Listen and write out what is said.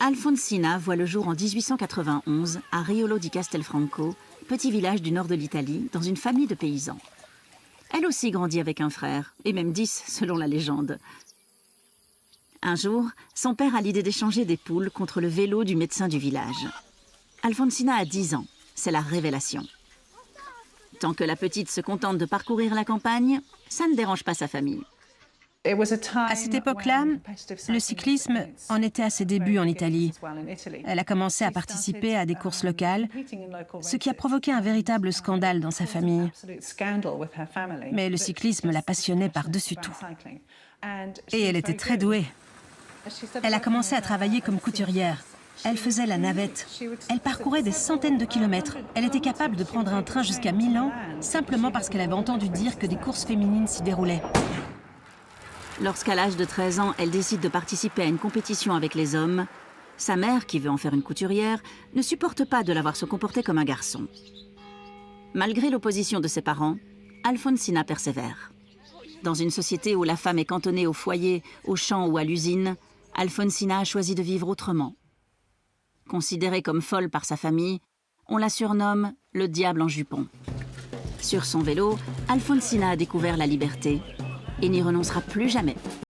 Alfonsina voit le jour en 1891 à Riolo di Castelfranco, petit village du nord de l'Italie, dans une famille de paysans. Elle aussi grandit avec un frère, et même 10 selon la légende. Un jour, son père a l'idée d'échanger des poules contre le vélo du médecin du village. Alfonsina a 10 ans, c'est la révélation. Tant que la petite se contente de parcourir la campagne, ça ne dérange pas sa famille. À cette époque-là, le cyclisme en était à ses débuts en Italie. Elle a commencé à participer à des courses locales, ce qui a provoqué un véritable scandale dans sa famille. Mais le cyclisme la passionnait par-dessus tout. Et elle était très douée. Elle a commencé à travailler comme couturière. Elle faisait la navette. Elle parcourait des centaines de kilomètres. Elle était capable de prendre un train jusqu'à Milan, simplement parce qu'elle avait entendu dire que des courses féminines s'y déroulaient. Lorsqu'à l'âge de 13 ans, elle décide de participer à une compétition avec les hommes, sa mère, qui veut en faire une couturière, ne supporte pas de la voir se comporter comme un garçon. Malgré l'opposition de ses parents, Alfonsina persévère. Dans une société où la femme est cantonnée au foyer, au champ ou à l'usine, Alfonsina a choisi de vivre autrement. Considérée comme folle par sa famille, on la surnomme le diable en jupon. Sur son vélo, Alfonsina a découvert la liberté et n'y renoncera plus jamais.